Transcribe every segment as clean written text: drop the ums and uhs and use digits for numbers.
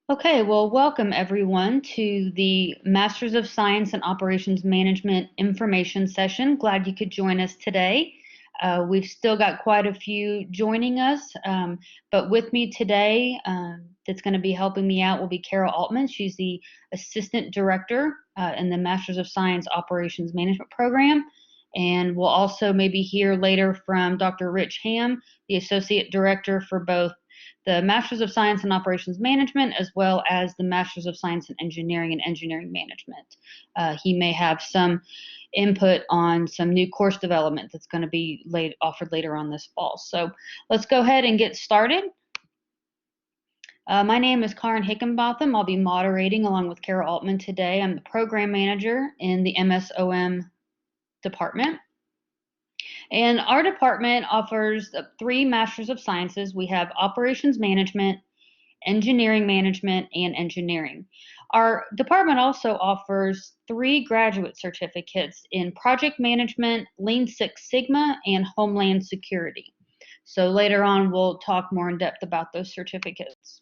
Okay, well, welcome everyone to the Masters of Science and Operations Management information session. Glad you could join us today. We've still got quite a few joining us, but with me today that's going to be helping me out will be Carol Altman. She's the Assistant Director in the Masters of Science Operations Management program. And we'll also maybe hear later from Dr. Rich Ham, the Associate Director for both the Masters of Science in Operations Management, as well as the Masters of Science in Engineering and Engineering Management. He may have some input on some new course development that's going to be offered later on this fall. So let's go ahead and get started. My name is Karen Hickenbotham. I'll be moderating along with Carol Altman today. I'm the Program Manager in the MSOM department. And our department offers 3 Masters of Sciences. We have Operations Management, Engineering Management, and Engineering. Our department also offers 3 graduate certificates in Project Management, Lean Six Sigma, and Homeland Security. So later on, we'll talk more in depth about those certificates.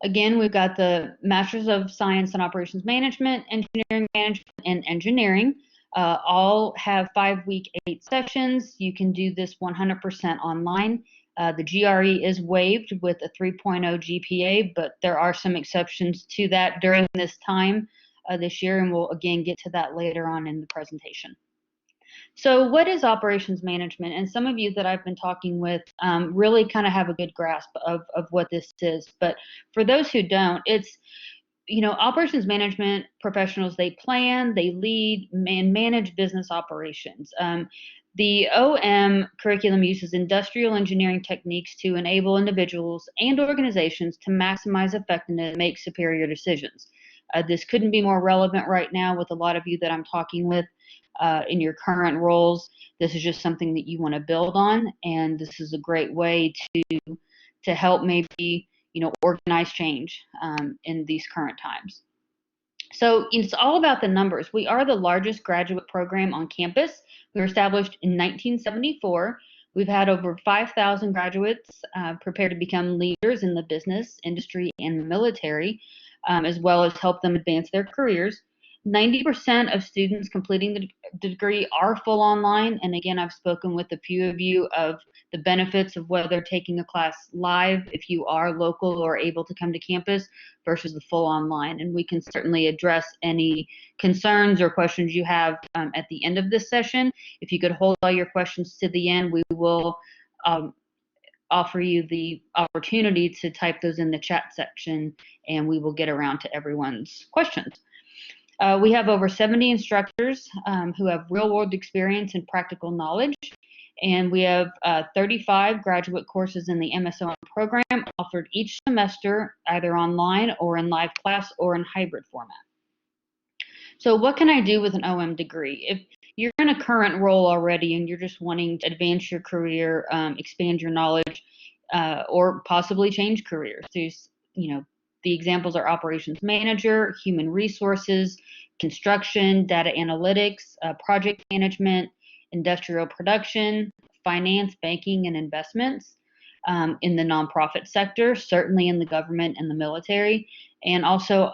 Again, we've got the Masters of Science in Operations Management, Engineering Management, and Engineering. All have 5-week 8 sessions. You can do this 100% online. The GRE is waived with a 3.0 GPA, but there are some exceptions to that during this time this year, and we'll again get to that later on in the presentation. So what is operations management? And some of you that I've been talking with really kind of have a good grasp of what this is. But for those who don't, it's operations management professionals, they plan, they lead, and manage business operations. The OM curriculum uses industrial engineering techniques to enable individuals and organizations to maximize effectiveness and make superior decisions. This couldn't be more relevant right now with a lot of you that I'm talking with in your current roles. This is just something that you want to build on, and this is a great way to help maybe organize change in these current times. So it's all about the numbers. We are the largest graduate program on campus. We were established in 1974. We've had over 5,000 graduates prepare to become leaders in the business, industry, and military, as well as help them advance their careers. 90% of students completing the degree are full online. And again, I've spoken with a few of you of the benefits of whether taking a class live, if you are local or able to come to campus, versus the full online. And we can certainly address any concerns or questions you have at the end of this session. If you could hold all your questions to the end, we will offer you the opportunity to type those in the chat section, and we will get around to everyone's questions. We have over 70 instructors who have real-world experience and practical knowledge, and we have 35 graduate courses in the MSOM program offered each semester, either online or in live class or in hybrid format. So what can I do with an OM degree? If you're in a current role already and you're just wanting to advance your career, expand your knowledge, or possibly change careers, there's, the examples are operations manager, human resources, construction, data analytics, project management, industrial production, finance, banking, and investments in the nonprofit sector, certainly in the government and the military, and also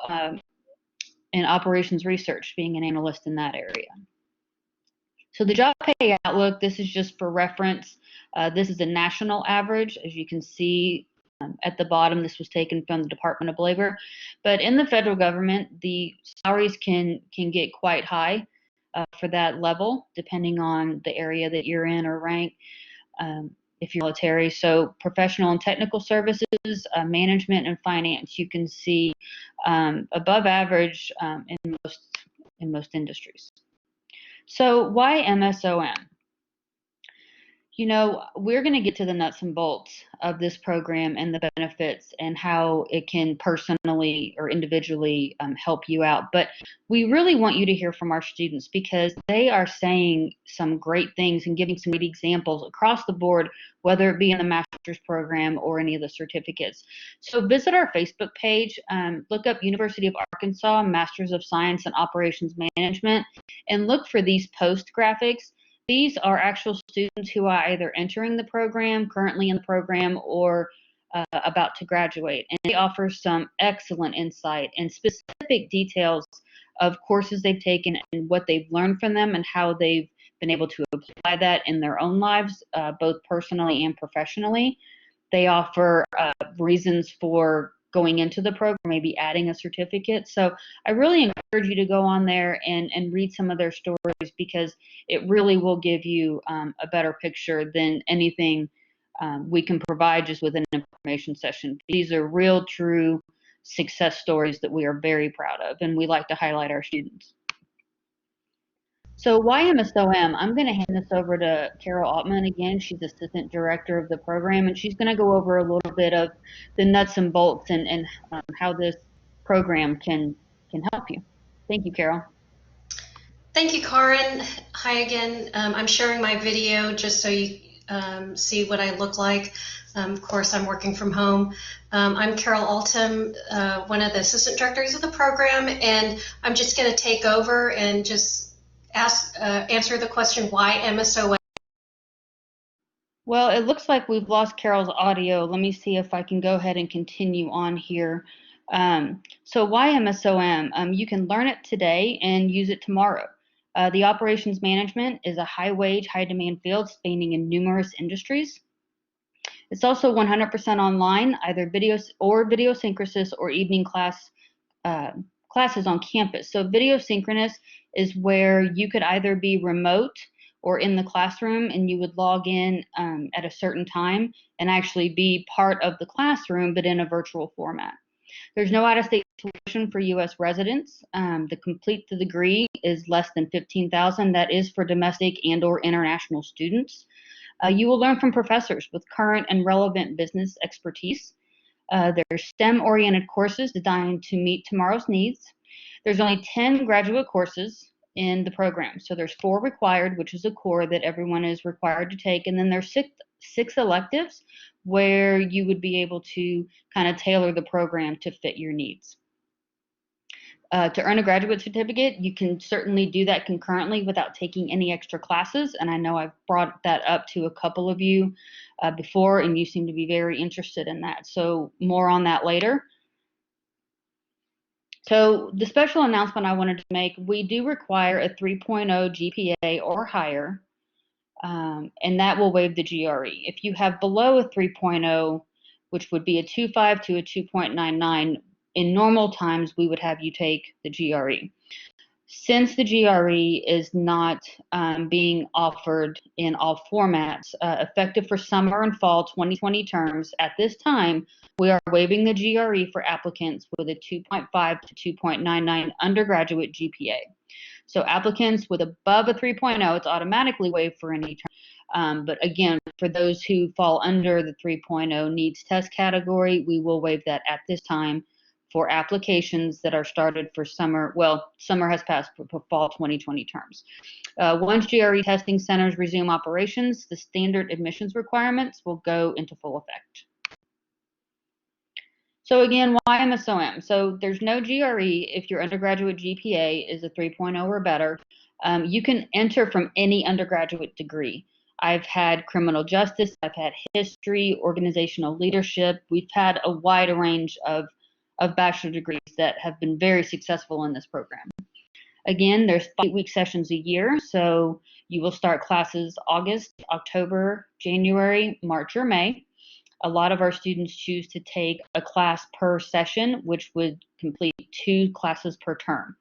in operations research, being an analyst in that area. So the job pay outlook, this is just for reference. This is a national average. As you can see at the bottom, this was taken from the Department of Labor. But in the federal government, the salaries can get quite high for that level, depending on the area that you're in or rank. If you're military, so professional and technical services, management and finance, you can see above average in most industries. So why MSOM? We're going to get to the nuts and bolts of this program and the benefits and how it can personally or individually help you out. But we really want you to hear from our students because they are saying some great things and giving some great examples across the board, whether it be in the master's program or any of the certificates. So visit our Facebook page, look up University of Arkansas Masters of Science and Operations Management, and look for these post graphics. These are actual students who are either entering the program, currently in the program, or about to graduate. And they offer some excellent insight and specific details of courses they've taken and what they've learned from them and how they've been able to apply that in their own lives, both personally and professionally. They offer reasons for going into the program, maybe adding a certificate. So I really encourage you to go on there and read some of their stories, because it really will give you a better picture than anything we can provide just with an information session. These are real, true success stories that we are very proud of, and we like to highlight our students. So why MSOM? I'm going to hand this over to Carol Altman again. She's Assistant Director of the program, and she's going to go over a little bit of the nuts and bolts and how this program can help you. Thank you, Carol. Thank you, Karin. Hi again. I'm sharing my video just so you see what I look like. Of course, I'm working from home. I'm Carol Altum, one of the assistant directors of the program, and I'm just going to take over and just answer the question, why MSOM? Well, it looks like we've lost Carol's audio. Let me see if I can go ahead and continue on here. So why MSOM? You can learn it today and use it tomorrow. The operations management is a high-wage, high-demand field spanning in numerous industries. It's also 100% online, either video synchronous or evening classes on campus. So video synchronous is where you could either be remote or in the classroom, and you would log in at a certain time and actually be part of the classroom, but in a virtual format. There's no out-of-state tuition for U.S. residents. The complete the degree is less than $15,000. That is for domestic and/or international students. You will learn from professors with current and relevant business expertise. There's STEM-oriented courses designed to meet tomorrow's needs. There's only 10 graduate courses in the program. So there's 4 required, which is a core that everyone is required to take. And then there's six electives where you would be able to kind of tailor the program to fit your needs. To earn a graduate certificate, you can certainly do that concurrently without taking any extra classes. And I know I've brought that up to a couple of you before, and you seem to be very interested in that. So more on that later. So the special announcement I wanted to make, we do require a 3.0 GPA or higher, and that will waive the GRE. If you have below a 3.0, which would be a 2.5 to a 2.99, in normal times, we would have you take the GRE. Since the GRE is not being offered in all formats, effective for summer and fall 2020 terms, at this time, we are waiving the GRE for applicants with a 2.5 to 2.99 undergraduate GPA. So applicants with above a 3.0, it's automatically waived for any term. But again, for those who fall under the 3.0 needs test category, we will waive that at this time for applications that are started for summer. Well, summer has passed for fall 2020 terms. Once GRE testing centers resume operations, the standard admissions requirements will go into full effect. So again, why MSOM? So there's no GRE if your undergraduate GPA is a 3.0 or better. You can enter from any undergraduate degree. I've had criminal justice, I've had history, organizational leadership. We've had a wide range of bachelor degrees that have been very successful in this program. Again, there's 5-week sessions a year, so you will start classes August, October, January, March, or May. A lot of our students choose to take a class per session, which would complete 2 classes per term.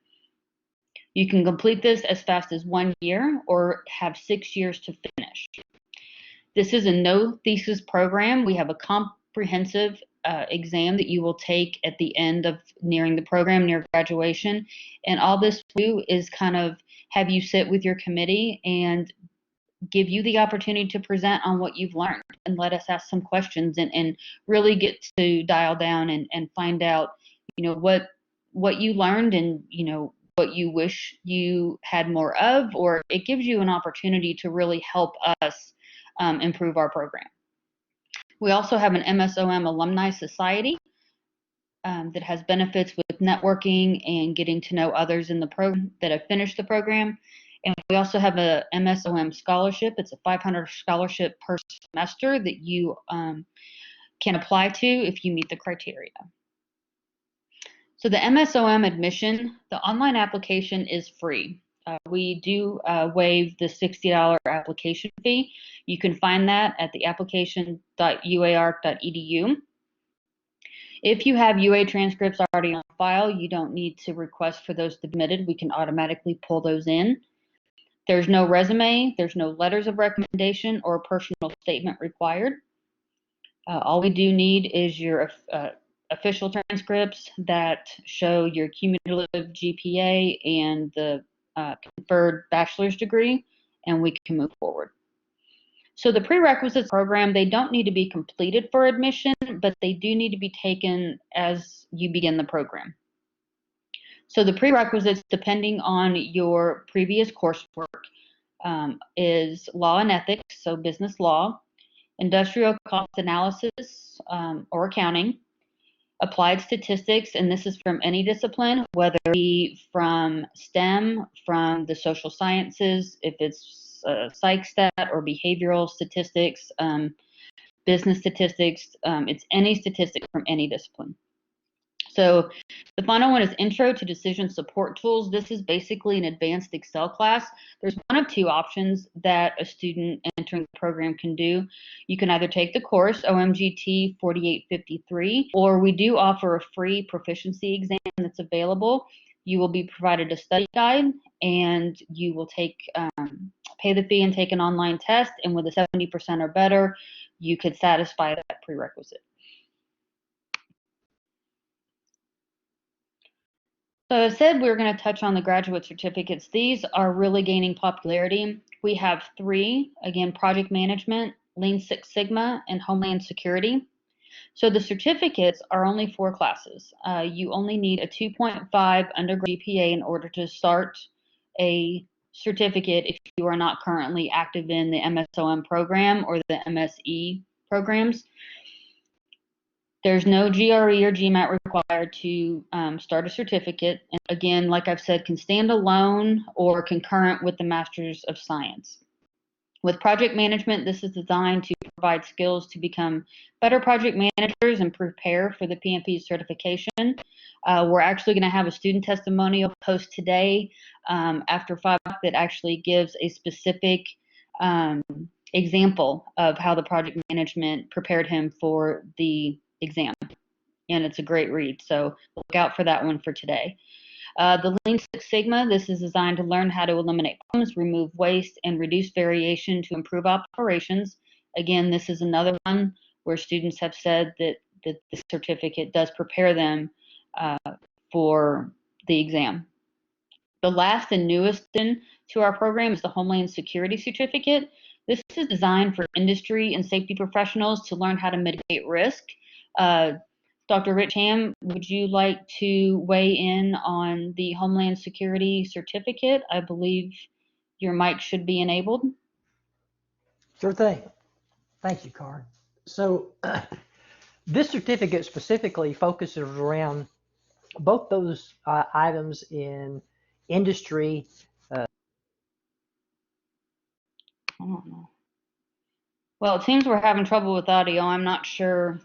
You can complete this as fast as 1 year or have 6 years to finish. This is a no thesis program. We have a comprehensive exam that you will take at the end of nearing the program, near graduation. And all this will do is kind of have you sit with your committee and give you the opportunity to present on what you've learned and let us ask some questions and really get to dial down and find out, what you learned and, what you wish you had more of, or it gives you an opportunity to really help us improve our program. We also have an MSOM Alumni Society that has benefits with networking and getting to know others in the program that have finished the program. And we also have a MSOM scholarship. It's a $500 scholarship per semester that you can apply to if you meet the criteria. So the MSOM admission, the online application is free. We do waive the $60 application fee. You can find that at the application.uark.edu. If you have UA transcripts already on file, you don't need to request for those submitted. We can automatically pull those in. There's no resume, there's no letters of recommendation or personal statement required. All we do need is your official transcripts that show your cumulative GPA and the conferred bachelor's degree, and we can move forward. So the prerequisites program, they don't need to be completed for admission, but they do need to be taken as you begin the program. So the prerequisites, depending on your previous coursework, is law and ethics, so business law, industrial cost analysis or accounting, applied statistics, and this is from any discipline, whether it be from STEM, from the social sciences, if it's psych stat or behavioral statistics, business statistics, it's any statistic from any discipline. So the final one is Intro to Decision Support Tools. This is basically an advanced Excel class. There's one of two options that a student entering the program can do. You can either take the course, OMGT 4853, or we do offer a free proficiency exam that's available. You will be provided a study guide, and you will pay the fee and take an online test, and with a 70% or better, you could satisfy that prerequisite. So I said we were going to touch on the graduate certificates. These are really gaining popularity. We have three, again, project management, Lean Six Sigma, and Homeland Security. So the certificates are only 4 classes. You only need a 2.5 undergrad GPA in order to start a certificate if you are not currently active in the MSOM program or the MSE programs. There's no GRE or GMAT required to start a certificate. And again, like I've said, can stand alone or concurrent with the Master's of Science. With project management, this is designed to provide skills to become better project managers and prepare for the PMP certification. We're actually going to have a student testimonial post today after 5 o'clock that actually gives a specific example of how the project management prepared him for the exam, and it's a great read, so look out for that one for today. The Lean Six Sigma, this is designed to learn how to eliminate problems, remove waste, and reduce variation to improve operations. Again, this is another one where students have said that the certificate does prepare them for the exam. The last and newest to our program is the Homeland Security Certificate. This is designed for industry and safety professionals to learn how to mitigate risk. Dr. Rich Ham, would you like to weigh in on the Homeland Security Certificate? I believe your mic should be enabled. Sure thing. Thank you, Karen. So this certificate specifically focuses around both those items in industry. I don't know. Well, it seems we're having trouble with audio. I'm not sure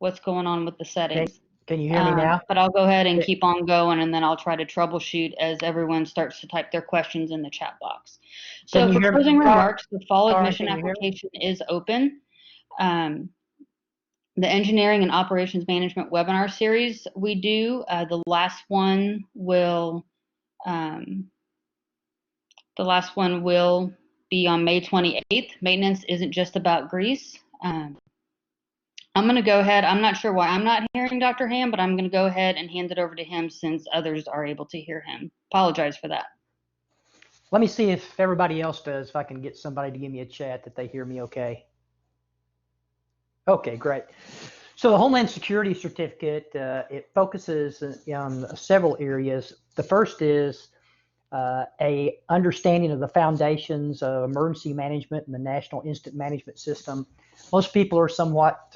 what's going on with the settings. Can you hear me now? But I'll go ahead and keep on going, and then I'll try to troubleshoot as everyone starts to type their questions in the chat box. So for closing remarks, the fall admission application is open. The Engineering and Operations Management webinar series we do, the last one will be on May 28th. Maintenance isn't just about grease. I'm going to go ahead. I'm not sure why I'm not hearing Dr. Ham, but I'm going to go ahead and hand it over to him since others are able to hear him. Apologize for that. Let me see if everybody else does, if I can get somebody to give me a chat that they hear me okay. Okay, great. So the Homeland Security Certificate, it focuses on several areas. The first is a understanding of the foundations of emergency management and the National Incident Management System. Most people are somewhat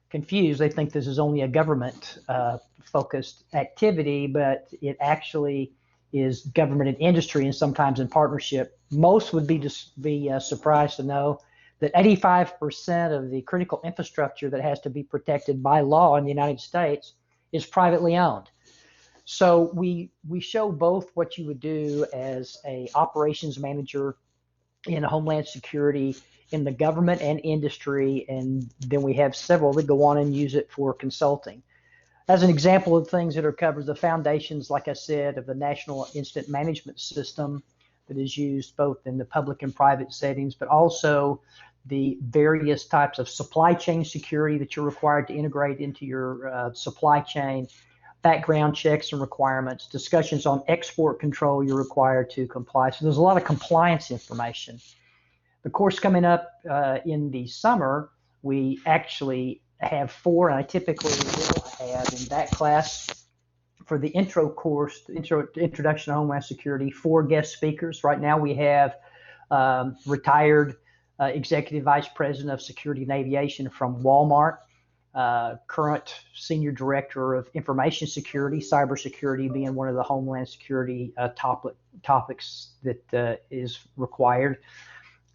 confused. They think this is only a government focused activity, but it actually is government and industry and sometimes in partnership. Most would be surprised to know that 85% of the critical infrastructure that has to be protected by law in the United States is privately owned. So we show both what you would do as a operations manager in Homeland Security in the government and industry, and then we have several that go on and use it for consulting. As an example of things that are covered, the foundations, like I said, of the National Incident Management System that is used both in the public and private settings, but also the various types of supply chain security that you're required to integrate into your supply chain, background checks and requirements, discussions on export control you're required to comply. So there's a lot of compliance information. The course coming up in the summer, we actually have 4, and I typically will have in that class for the intro course, Introduction to Homeland Security, 4 guest speakers. Right now we have retired Executive Vice President of Security and Aviation from Walmart, current Senior Director of Information Security, Cybersecurity being one of the Homeland Security topics that is required.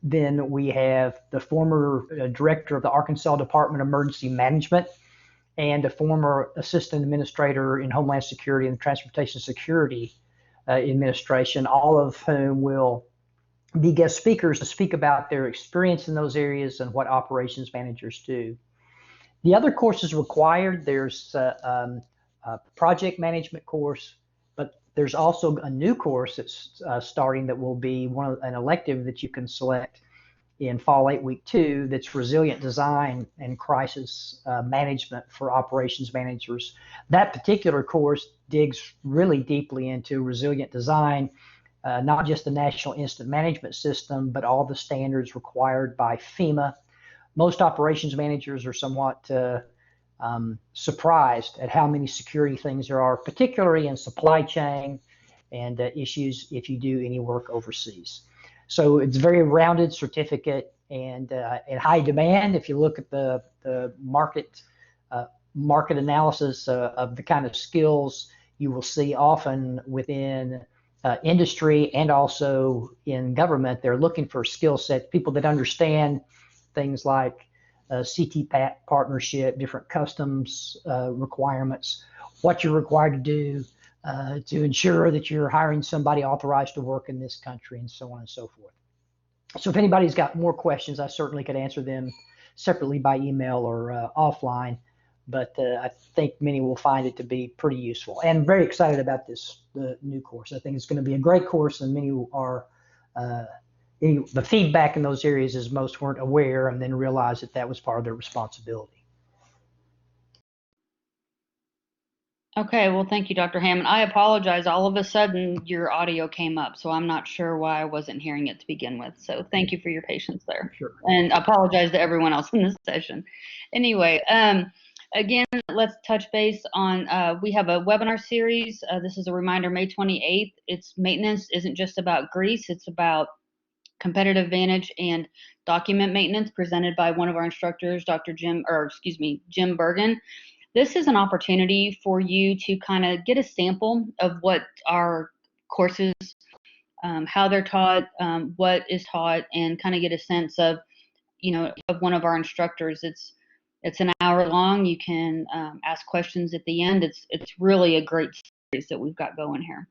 Then we have the former director of the Arkansas Department of Emergency Management and a former assistant administrator in Homeland Security and Transportation Security Administration, all of whom will be guest speakers to speak about their experience in those areas and what operations managers do. The other courses required, there's a project management course, but there's also a new course that's starting that will be an elective that you can select in Fall 8 Week 2 that's Resilient Design and Crisis Management for Operations Managers. That particular course digs really deeply into resilient design, not just the National Incident Management System, but all the standards required by FEMA. Most operations managers are somewhat surprised at how many security things there are, particularly in supply chain and issues if you do any work overseas. So it's a very rounded certificate and in high demand. If you look at the market analysis of the kind of skills you will see often within industry and also in government, they're looking for skill sets, people that understand things like CTPAT partnership, different customs requirements, what you're required to do to ensure that you're hiring somebody authorized to work in this country, and so on and so forth. So if anybody's got more questions, I certainly could answer them separately by email or offline, but I think many will find it to be pretty useful. And very excited about the new course. I think it's going to be a great course, and many are the feedback in those areas is most weren't aware and then realized that was part of their responsibility. Okay, well, thank you, Dr. Hammond. I apologize. All of a sudden, your audio came up, so I'm not sure why I wasn't hearing it to begin with. So thank you for your patience there. Sure. And I apologize to everyone else in this session. Anyway, again, let's touch base on, we have a webinar series. This is a reminder, May 28th. It's maintenance isn't just about grease. It's about competitive advantage and document maintenance presented by one of our instructors, Jim Bergen. This is an opportunity for you to kind of get a sample of what our courses, how they're taught, what is taught, and kind of get a sense of, of one of our instructors. It's an hour long. You can ask questions at the end. It's really a great series that we've got going here.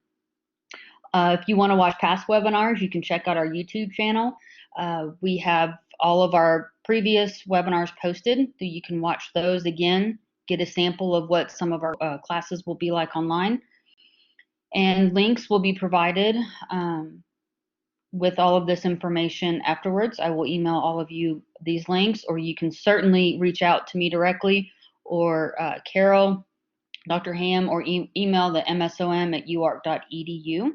If you want to watch past webinars, you can check out our YouTube channel. We have all of our previous webinars posted, so you can watch those again, get a sample of what some of our classes will be like online. And links will be provided with all of this information afterwards. I will email all of you these links, or you can certainly reach out to me directly, or Carol, Dr. Ham, or email the msom@uark.edu.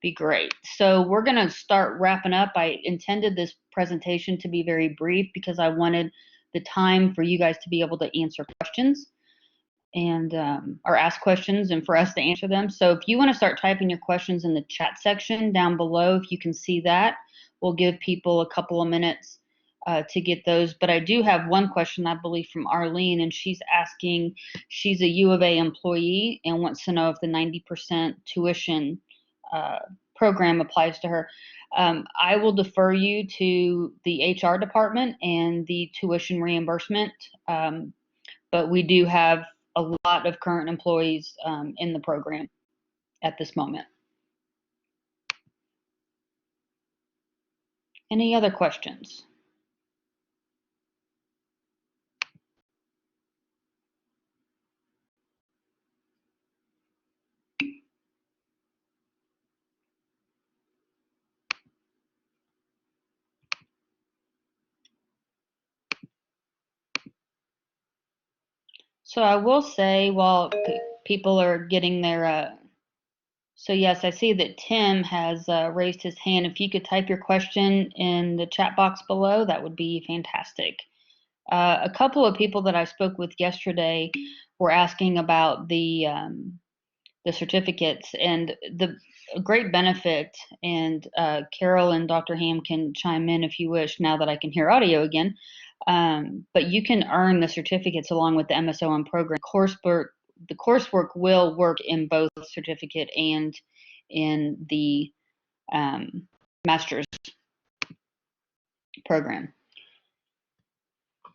Be great. So we're going to start wrapping up. I intended this presentation to be very brief because I wanted the time for you guys to be able to answer questions and or ask questions and for us to answer them. So if you want to start typing your questions in the chat section down below, if you can see that, we'll give people a couple of minutes to get those. But I do have one question, I believe, from Arlene, and she's asking, she's a U of A employee and wants to know if the 90% tuition program applies to her. I will defer you to the HR department and the tuition reimbursement, but we do have a lot of current employees in the program at this moment. Any other questions? So I will say, while people are getting their, so yes, I see that Tim has raised his hand. If you could type your question in the chat box below, that would be fantastic. A couple of people that I spoke with yesterday were asking about the certificates, and the great benefit, and Carol and Dr. Ham can chime in if you wish now that I can hear audio again, but you can earn the certificates along with the MSOM program. The coursework will work in both certificate and in the master's program.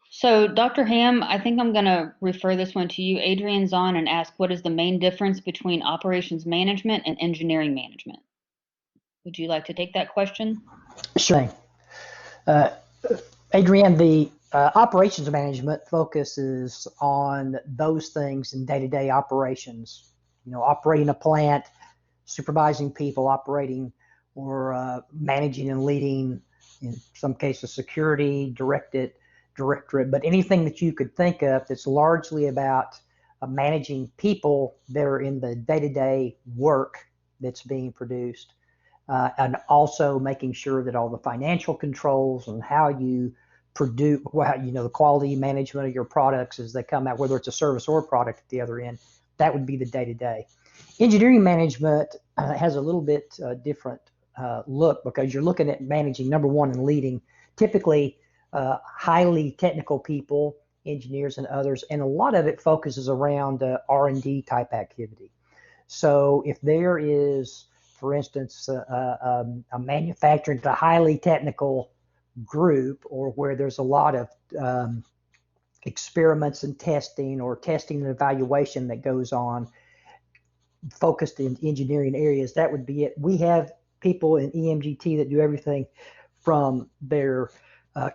So Dr. Ham, I think I'm going to refer this one to you. Adrian's on and ask, what is the main difference between operations management and engineering management? Would you like to take that question? Sure. Adrian, the operations management focuses on those things in day-to-day operations. You know, operating a plant, supervising people, operating or managing and leading, in some cases, security, directorate, but anything that you could think of that's largely about managing people that are in the day-to-day work that's being produced, and also making sure that all the financial controls and how you produce, the quality management of your products as they come out, whether it's a service or a product at the other end, that would be the day-to-day. Engineering management has a little bit different look, because you're looking at managing, number one, and leading typically highly technical people, engineers and others, and a lot of it focuses around R&D type activity. So if there is, for instance, a manufacturing to highly technical group, or where there's a lot of experiments and testing, or testing and evaluation that goes on, focused in engineering areas, that would be it. We have people in EMGT that do everything from their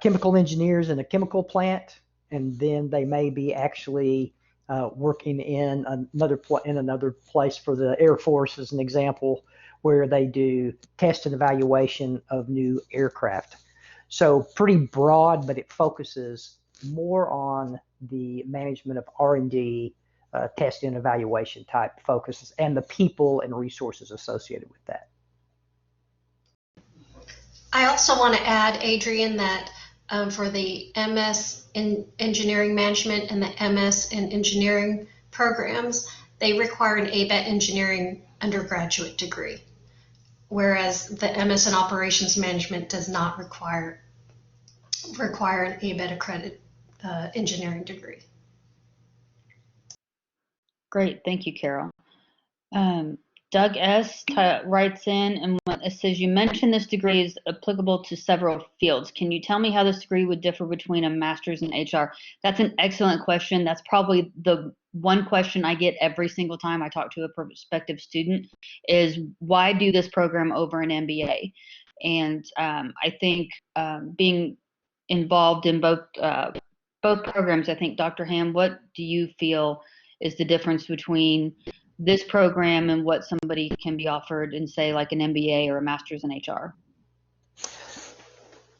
chemical engineers in a chemical plant, and then they may be actually working in another place for the Air Force, as an example, where they do test and evaluation of new aircraft. So pretty broad, but it focuses more on the management of R&D, testing and evaluation type focuses, and the people and resources associated with that. I also want to add, Adrian, that for the MS in Engineering Management and the MS in Engineering programs, they require an ABET Engineering undergraduate degree, whereas the MS in Operations Management does not require an ABET accredited engineering degree. Great, thank you, Carol. Doug S. writes in and it says, you mentioned this degree is applicable to several fields. Can you tell me how this degree would differ between a master's in HR? That's an excellent question. That's probably the one question I get every single time I talk to a prospective student, is why do this program over an MBA? And I think being involved in both programs, I think, Dr. Ham, what do you feel is the difference between this program and what somebody can be offered in, say, like an MBA or a master's in HR?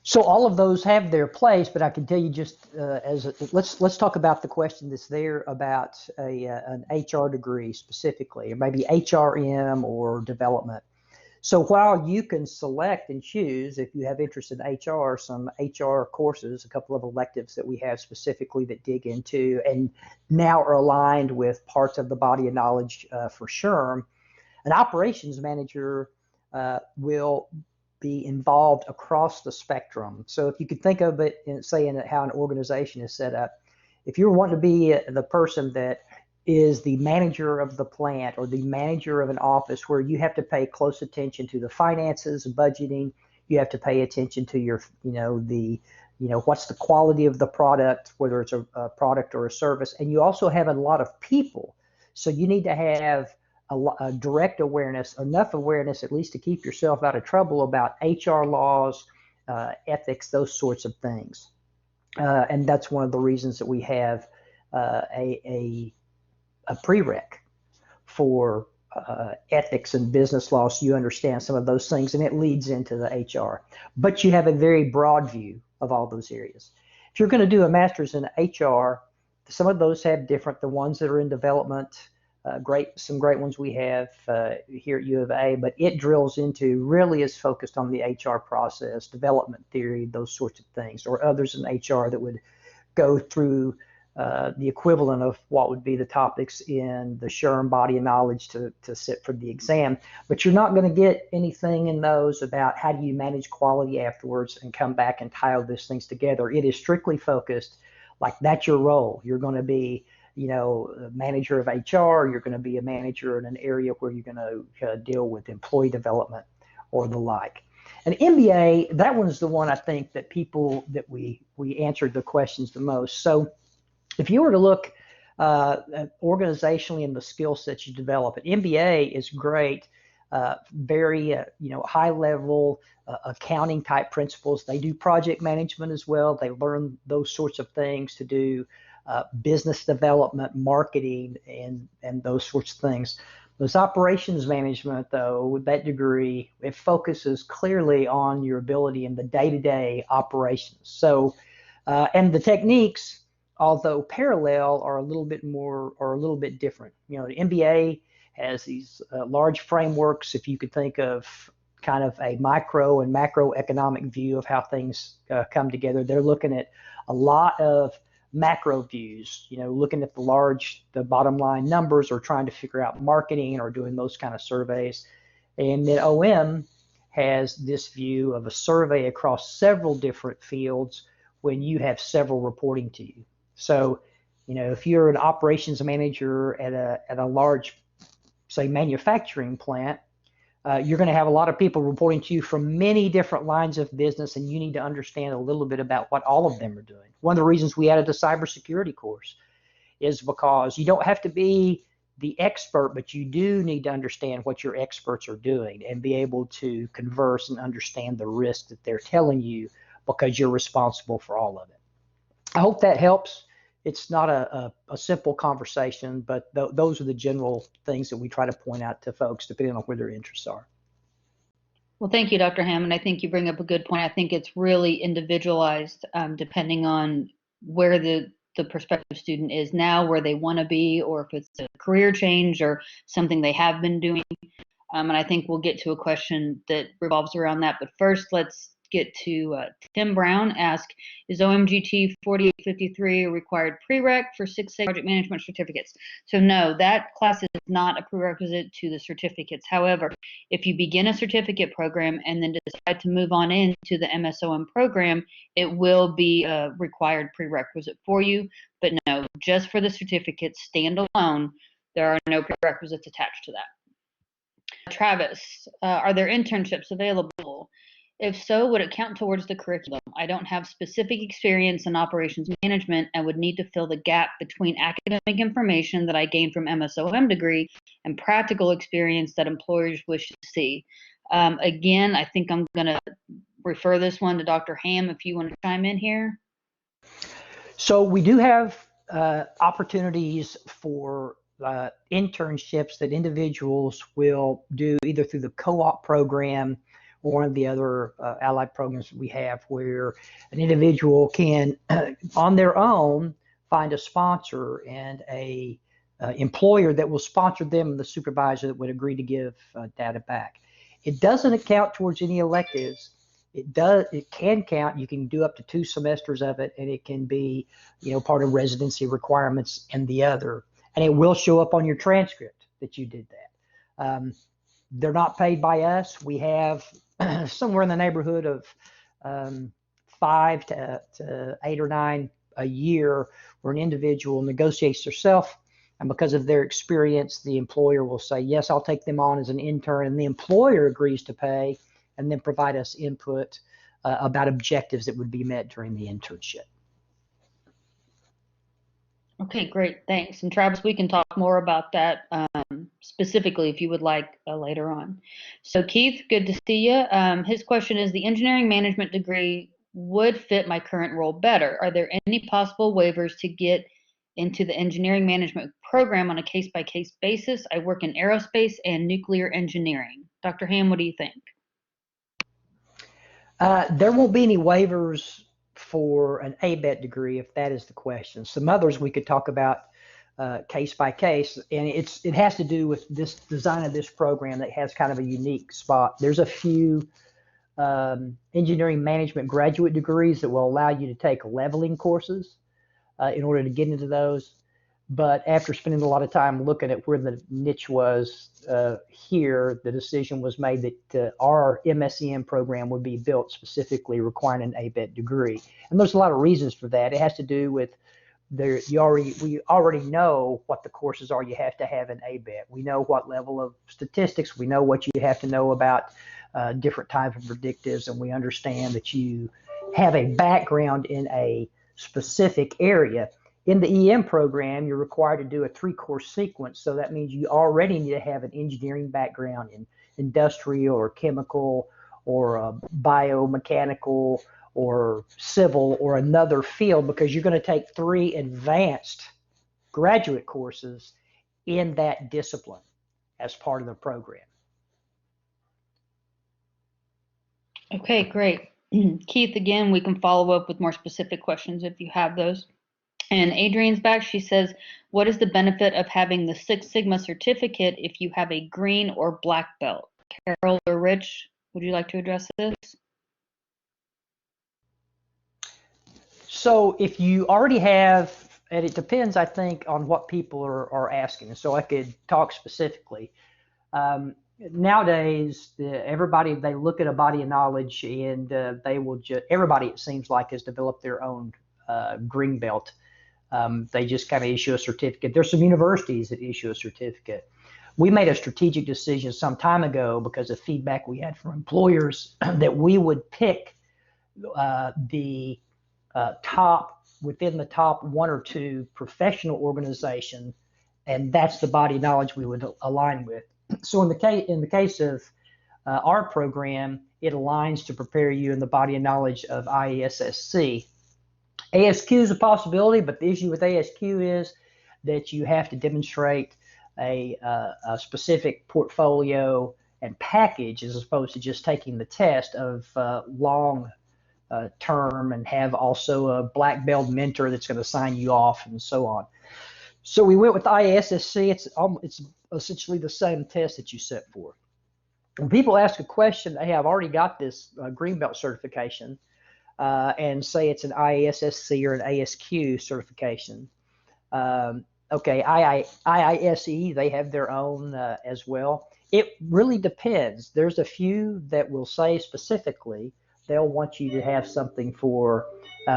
So all of those have their place, but I can tell you just let's talk about the question that's there about an HR degree specifically, or maybe HRM or development. So while you can select and choose, if you have interest in HR, some HR courses, a couple of electives that we have specifically that dig into and now are aligned with parts of the body of knowledge for SHRM, an operations manager will be involved across the spectrum. So if you could think of it in, say, in how an organization is set up, if you're wanting to be the person that is the manager of the plant or the manager of an office, where you have to pay close attention to the finances, budgeting. You have to pay attention to your, what's the quality of the product, whether it's a product or a service. And you also have a lot of people. So you need to have a direct awareness, enough awareness at least to keep yourself out of trouble about HR laws, ethics, those sorts of things. And that's one of the reasons that we have a prereq for ethics and business law, so you understand some of those things, and it leads into the HR. But you have a very broad view of all those areas. If you're going to do a master's in HR, some of those have different, the ones that are in development, some great ones we have here at U of A, but it drills into, really is focused on the HR process, development theory, those sorts of things, or others in HR that would go through the equivalent of what would be the topics in the SHRM body of knowledge to sit for the exam. But you're not going to get anything in those about how do you manage quality afterwards and come back and tie all these things together. It is strictly focused, like that's your role. You're going to be, a manager of HR, you're going to be a manager in an area where you're going to deal with employee development or the like. An MBA, that one's the one I think that we answered the questions the most. So if you were to look organizationally in the skill sets you develop, an MBA is great, very high level accounting type principles. They do project management as well. They learn those sorts of things to do business development, marketing, and those sorts of things. Those operations management, though, with that degree, it focuses clearly on your ability in the day-to-day operations. So, and the techniques, although parallel, are a little bit different. The MBA has these large frameworks. If you could think of kind of a micro and macroeconomic view of how things come together, they're looking at a lot of macro views, looking at the bottom line numbers, or trying to figure out marketing, or doing those kind of surveys. And then OM has this view of a survey across several different fields when you have several reporting to you. So, if you're an operations manager at a large, say, manufacturing plant, you're going to have a lot of people reporting to you from many different lines of business, and you need to understand a little bit about what all of them are doing. One of the reasons we added the cybersecurity course is because you don't have to be the expert, but you do need to understand what your experts are doing and be able to converse and understand the risk that they're telling you, because you're responsible for all of it. I hope that helps. It's not a simple conversation, but those are the general things that we try to point out to folks depending on where their interests are. Well, thank you, Dr. Hammond. I think you bring up a good point. I think it's really individualized depending on where the prospective student is now, where they want to be, or if it's a career change or something they have been doing. And I think we'll get to a question that revolves around that. But first, let's get to Tim Brown. Is OMGT 4853 a required prereq for 6A project management certificates? So no, that class is not a prerequisite to the certificates. However, if you begin a certificate program and then decide to move on into the MSOM program, it will be a required prerequisite for you. But no, just for the certificates standalone, there are no prerequisites attached to that. Travis, are there internships available? If so, would it count towards the curriculum? I don't have specific experience in operations management and would need to fill the gap between academic information that I gained from MSOM degree and practical experience that employers wish to see. Again, I think I'm going to refer this one to Dr. Ham if you want to chime in here. So we do have opportunities for internships that individuals will do either through the co-op program or one of the other allied programs that we have, where an individual can, on their own, find a sponsor and a employer that will sponsor them, and the supervisor that would agree to give data back. It doesn't account towards any electives. It can count. You can do up to 2 semesters of it, and it can be, part of residency requirements and the other. And it will show up on your transcript that you did that. They're not paid by us. We have somewhere in the neighborhood of 5 to 8 or 9 a year, where an individual negotiates themselves And because of their experience, the employer will say, yes, I'll take them on as an intern, and the employer agrees to pay and then provide us input about objectives that would be met during the internship. Okay, great, thanks. And Travis, we can talk more about that specifically if you would like later on. So Keith, good to see you. His question is, the engineering management degree would fit my current role better. Are there any possible waivers to get into the engineering management program on a case-by-case basis? I work in aerospace and nuclear engineering. Dr. Ham, what do you think? There won't be any waivers for an ABET degree, if that is the question. Some others we could talk about case by case, and it has to do with this design of this program that has kind of a unique spot. There's a few engineering management graduate degrees that will allow you to take leveling courses in order to get into those. But after spending a lot of time looking at where the niche was here, the decision was made that our MSOM program would be built specifically requiring an ABET degree. And there's a lot of reasons for that. It has to do with we already know what the courses are you have to have in ABET. We know what level of statistics, we know what you have to know about different types of predictives, and we understand that you have a background in a specific area. In the EM program, you're required to do a 3-course sequence, so that means you already need to have an engineering background in industrial or chemical or biomechanical or civil or another field, because you're going to take 3 advanced graduate courses in that discipline as part of the program. Okay, great. Keith, again, we can follow up with more specific questions if you have those. And Adrian's back. She says, what is the benefit of having the Six Sigma certificate if you have a green or black belt? Carol or Rich, would you like to address this? So if you already have, and it depends, I think, on what people are asking. So I could talk specifically. Nowadays, everybody, they look at a body of knowledge, and they will just, everybody, it seems like, has developed their own green belt. They just kind of issue a certificate. There's some universities that issue a certificate. We made a strategic decision some time ago because of feedback we had from employers that we would pick the top, within the top 1 or 2 professional organization, and that's the body of knowledge we would align with. So in the case of our program, it aligns to prepare you in the body of knowledge of IESSC. ASQ is a possibility, but the issue with ASQ is that you have to demonstrate a specific portfolio and package as opposed to just taking the test of long term, and have also a black belt mentor that's going to sign you off and so on. So we went with IESSC. It's essentially the same test that you set for. When people ask a question, hey, I've already got this green belt certification, and say it's an IESSC or an ASQ certification. Okay, IISE, they have their own as well. It really depends. There's a few that will say specifically they'll want you to have something for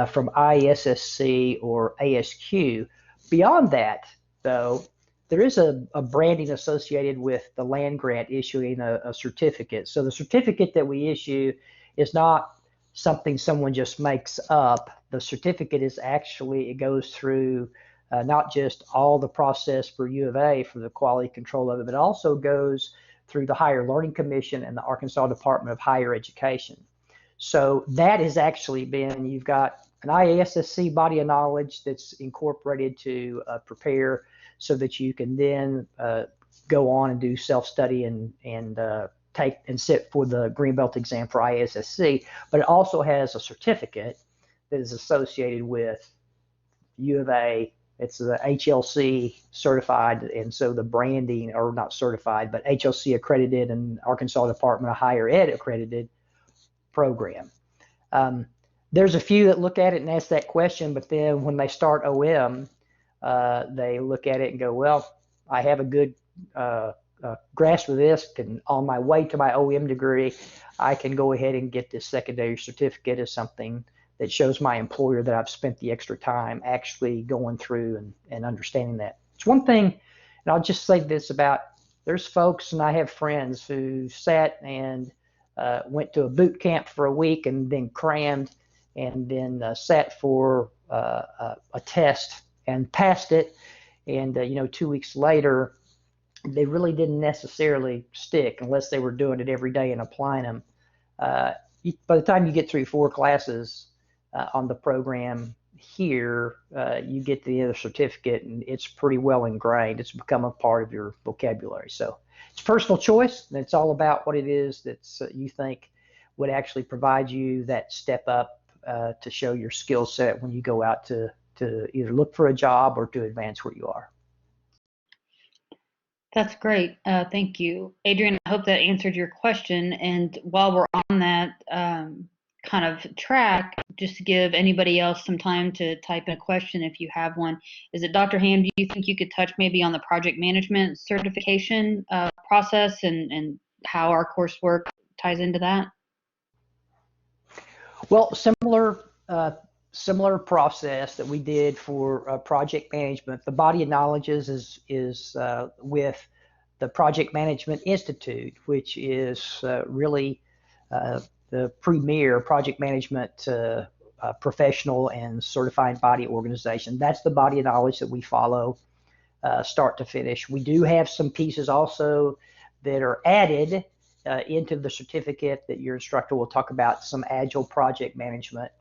from IESSC or ASQ. Beyond that, though, there is a branding associated with the land grant issuing a certificate. So the certificate that we issue is not something someone just makes up. The certificate is actually, it goes through not just all the process for U of A for the quality control of it, but it also goes through the Higher Learning Commission and the Arkansas Department of Higher Education. So that has actually been, you've got an IASSC body of knowledge that's incorporated to prepare so that you can then go on and do self-study and take and sit for the Greenbelt exam for IASSC, but it also has a certificate that is associated with U of A. It's the HLC certified, and so the branding, or not certified, but HLC accredited and Arkansas Department of Higher Ed accredited program. There's a few that look at it and ask that question, but then when they start OM, they look at it and go, well, I have a good grasp of this, and on my way to my OM degree, I can go ahead and get this secondary certificate as something that shows my employer that I've spent the extra time actually going through and understanding that It's one thing, and I'll just say this about, there's folks, and I have friends who sat and went to a boot camp for a week and then crammed and then sat for a test and passed it. And, 2 weeks later, they really didn't necessarily stick unless they were doing it every day and applying them. By the time you get through 4 classes on the program here, you get the other certificate, and it's pretty well ingrained. It's become a part of your vocabulary. So it's personal choice, and it's all about what it is that you think would actually provide you that step up to show your skill set when you go out to either look for a job or to advance where you are. That's great. Thank you. Adrian, I hope that answered your question. And while we're on that kind of track, just to give anybody else some time to type in a question if you have one, is it Dr. Ham, do you think you could touch maybe on the project management certification process and how our coursework ties into that? Well, similar process that we did for project management. The body of knowledge is with the Project Management Institute, which is really the premier project management professional and certified body organization. That's the body of knowledge that we follow start to finish. We do have some pieces also that are added into the certificate that your instructor will talk about, some agile project management.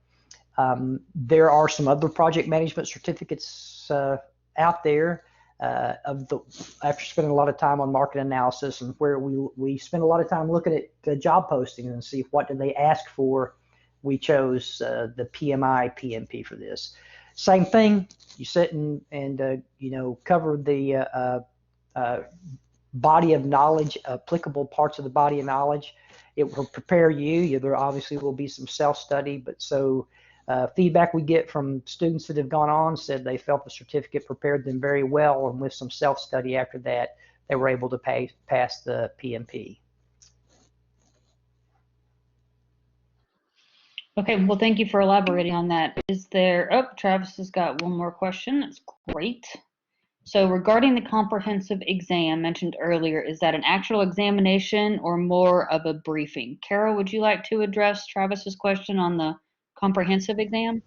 There are some other project management certificates out there. After spending a lot of time on market analysis, and where we spend a lot of time looking at the job postings and see what do they ask for, we chose the PMI PMP for this. Same thing, you sit and cover the body of knowledge, applicable parts of the body of knowledge. It will prepare you. There obviously will be some self-study, but feedback we get from students that have gone on said they felt the certificate prepared them very well, and with some self-study after that, they were able to pass the PMP. Okay, well, thank you for elaborating on that. Is there, Travis has got one more question. That's great. So regarding the comprehensive exam mentioned earlier, is that an actual examination or more of a briefing? Carol, would you like to address Travis's question on the comprehensive exam?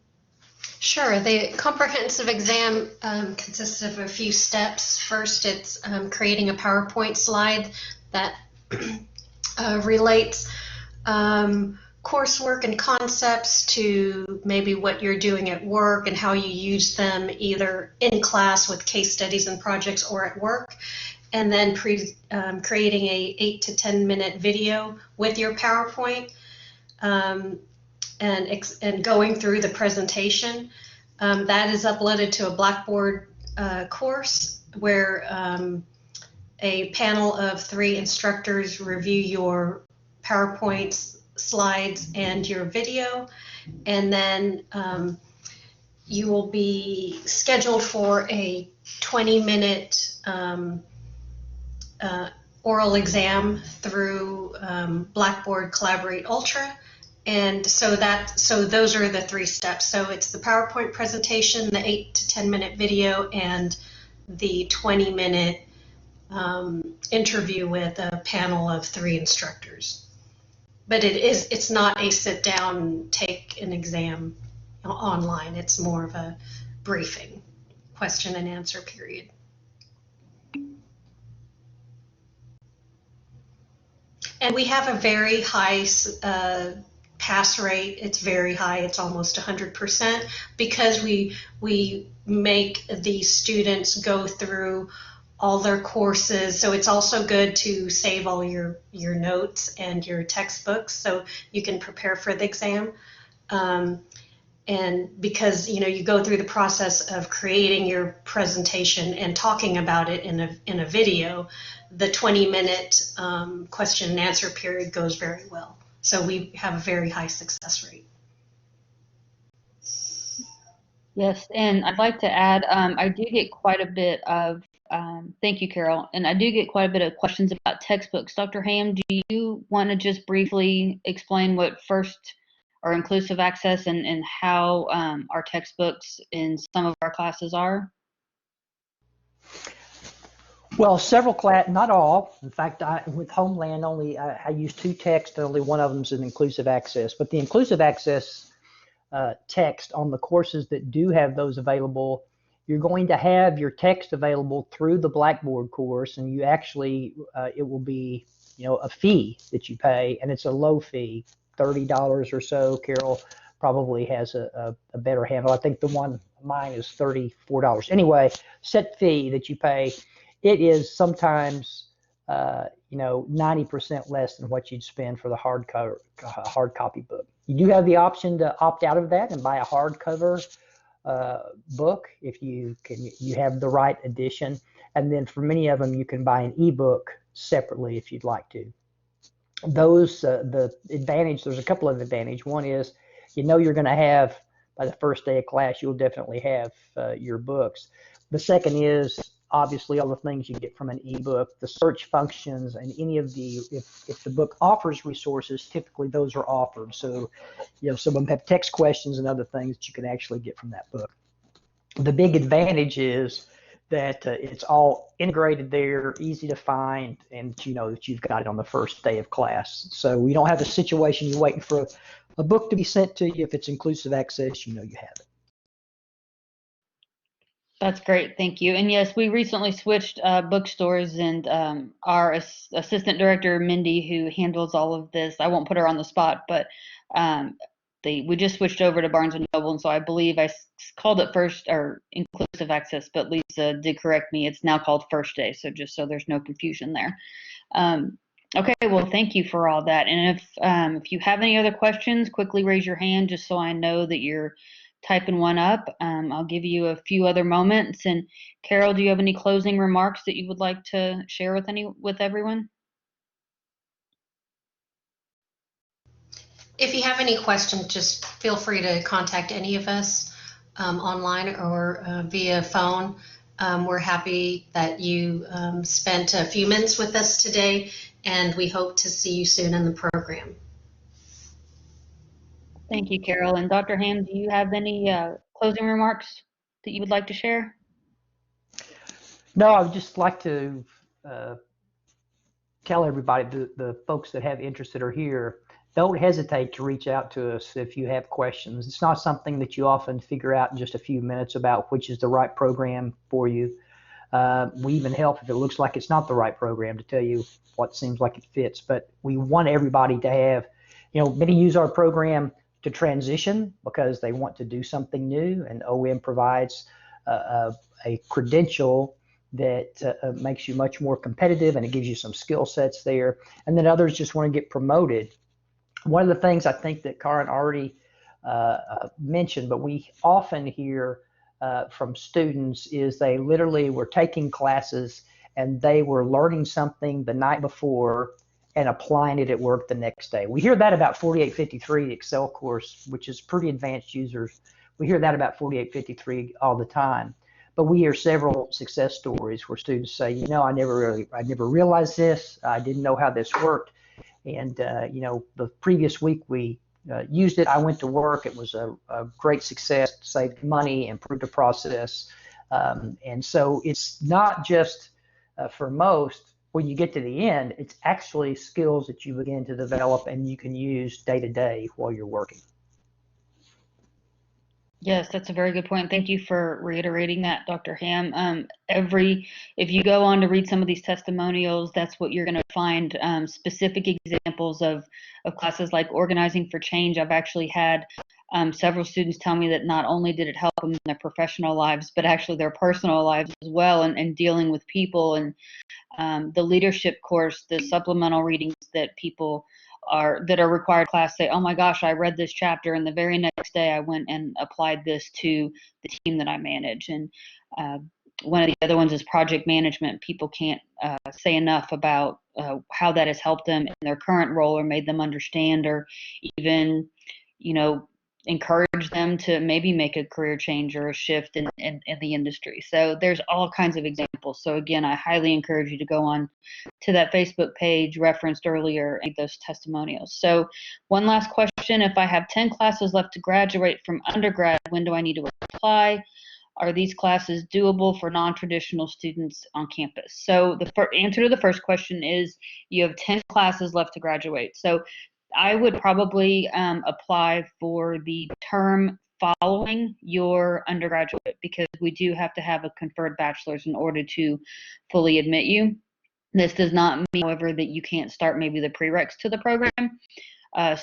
Sure. The comprehensive exam consists of a few steps. First, it's creating a PowerPoint slide that relates coursework and concepts to maybe what you're doing at work and how you use them either in class with case studies and projects or at work. And then creating a 8 to 10 minute video with your PowerPoint. And going through the presentation. That is uploaded to a Blackboard course where a panel of 3 instructors review your PowerPoint slides and your video, and then you will be scheduled for a 20-minute oral exam through Blackboard Collaborate Ultra. And so those are the 3 steps. So it's the PowerPoint presentation, the 8 to 10 minute video, and the 20-minute interview with a panel of 3 instructors. But it's not a sit down, take an exam online. It's more of a briefing, question and answer period. And we have a very high pass rate. It's very high. It's almost 100% because we make the students go through all their courses. So it's also good to save all your notes and your textbooks so you can prepare for the exam. And because you go through the process of creating your presentation and talking about it in a video, the 20-minute question and answer period goes very well. So we have a very high success rate. Yes, and I'd like to add, I do get quite a bit of, thank you, Carol, and I do get quite a bit of questions about textbooks. Dr. Ham, do you want to just briefly explain what FIRST or inclusive access and how our textbooks in some of our classes are? Well, several class, not all. In fact, with Homeland only, I use two texts. Only one of them is an inclusive access. But the inclusive access text on the courses that do have those available, you're going to have your text available through the Blackboard course, and you actually, it will be, a fee that you pay, and it's a low fee, $30 or so. Carol probably has a better handle. I think the one mine is $34. Anyway, set fee that you pay. It is sometimes 90% less than what you'd spend for the hard copy book. You do have the option to opt out of that and buy a hardcover book if you have the right edition. And then for many of them, you can buy an ebook separately if you'd like to. Those the advantage. There's a couple of advantages. One is you're going to have by the first day of class, you'll definitely have your books. The second is obviously all the things you get from an ebook, the search functions, and any of the, if the book offers resources, typically those are offered. So, some of them have text questions and other things that you can actually get from that book. The big advantage is that it's all integrated there, easy to find, and that you've got it on the first day of class. So we don't have a situation you're waiting for a book to be sent to you. If it's inclusive access, you have it. That's great. Thank you. And yes, we recently switched bookstores, and our assistant director, Mindy, who handles all of this, I won't put her on the spot, but we just switched over to Barnes & Noble, and so I believe I called it first or inclusive access, but Lisa did correct me. It's now called First Day, so just so there's no confusion there. Okay, well, thank you for all that. And if you have any other questions, quickly raise your hand just so I know that you're typing one up. I'll give you a few other moments. And Carol, do you have any closing remarks that you would like to share with everyone? If you have any questions, just feel free to contact any of us online or via phone. We're happy that you spent a few minutes with us today, and we hope to see you soon in the program. Thank you, Carol. And Dr. Ham, do you have any closing remarks that you would like to share? No, I would just like to tell everybody, the folks that have interest that are here, don't hesitate to reach out to us if you have questions. It's not something that you often figure out in just a few minutes about which is the right program for you. We even help if it looks like it's not the right program to tell you what seems like it fits. But we want everybody to have, many use our program to transition because they want to do something new, and OM provides a credential that makes you much more competitive, and it gives you some skill sets there. And then others just want to get promoted. One of the things I think that Karen already mentioned, but we often hear from students, is they literally were taking classes and they were learning something the night before and applying it at work the next day. We hear that about 4853, the Excel course, which is pretty advanced users. We hear that about 4853 all the time. But we hear several success stories where students say, I never realized this. I didn't know how this worked. And, the previous week we used it. I went to work. It was a great success, saved money, improved the process. And so it's not just for most, when you get to the end, it's actually skills that you begin to develop and you can use day to day while you're working. Yes, that's a very good point. Thank you for reiterating that, Dr. Ham. If you go on to read some of these testimonials, that's what you're going to find, specific examples of classes like Organizing for Change. I've actually had several students tell me that not only did it help them in their professional lives, but actually their personal lives as well, and dealing with people. And the leadership course, the supplemental readings that people that are required class say, oh my gosh, I read this chapter, and the very next day I went and applied this to the team that I manage. And one of the other ones is project management. People can't say enough about how that has helped them in their current role, or made them understand, or even, encourage them to maybe make a career change or a shift in the industry. So there's all kinds of examples. So again, I highly encourage you to go on to that Facebook page referenced earlier and those testimonials. So one last question: if I have 10 classes left to graduate from undergrad, when do I need to apply? are these classes doable for non-traditional students on campus? So the answer to the first question is you have 10 classes left to graduate. So I would probably apply for the term following your undergraduate, because we do have to have a conferred bachelor's in order to fully admit you. This does not mean, however, that you can't start maybe the prereqs to the program.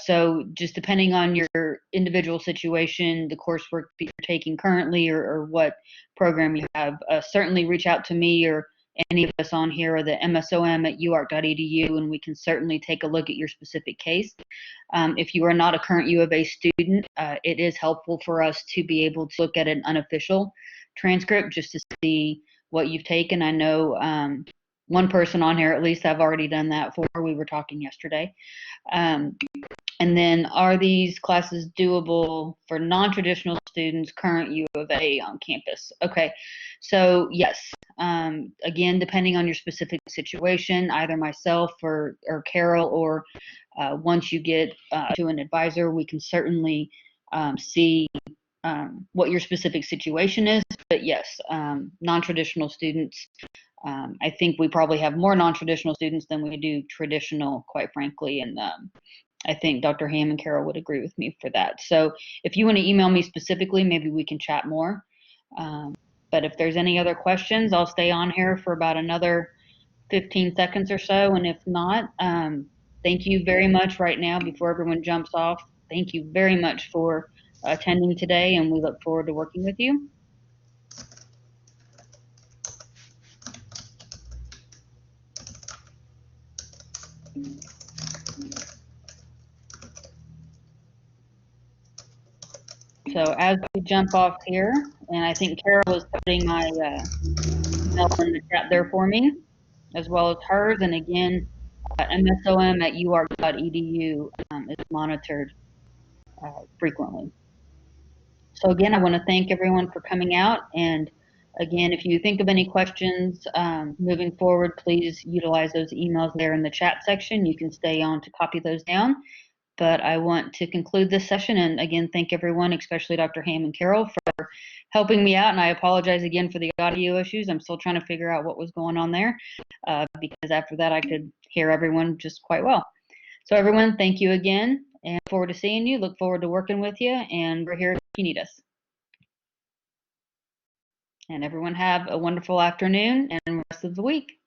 So just depending on your individual situation, the coursework that you're taking currently, or what program you have, certainly reach out to me or any of us on here, or the MSOM at uark.edu, and we can certainly take a look at your specific case. If you are not a current U of A student, it is helpful for us to be able to look at an unofficial transcript just to see what you've taken. I know one person on here, at least, I've already done that for. We were talking yesterday. And then, are these classes doable for non-traditional students current U of A on campus? Okay, so yes. Again, depending on your specific situation, either myself or Carol, or once you get to an advisor, we can certainly see what your specific situation is. But yes, non-traditional students, I think we probably have more non-traditional students than we do traditional, quite frankly, and I think Dr. Ham and Carol would agree with me for that. So if you want to email me specifically, maybe we can chat more. But if there's any other questions, I'll stay on here for about another 15 seconds or so. And if not, thank you very much right now before everyone jumps off. Thank you very much for attending today, and we look forward to working with you. So as we jump off here, and I think Carol is putting my email in the chat there for me, as well as hers. And again, MSOM at uark.edu is monitored frequently. So again, I want to thank everyone for coming out. And again, if you think of any questions moving forward, please utilize those emails there in the chat section. You can stay on to copy those down. But I want to conclude this session and again thank everyone, especially Dr. Ham and Carol, for helping me out. And I apologize again for the audio issues. I'm still trying to figure out what was going on there because after that I could hear everyone just quite well. So everyone, thank you again, and forward to seeing you. Look forward to working with you, and we're here if you need us. And everyone have a wonderful afternoon and rest of the week.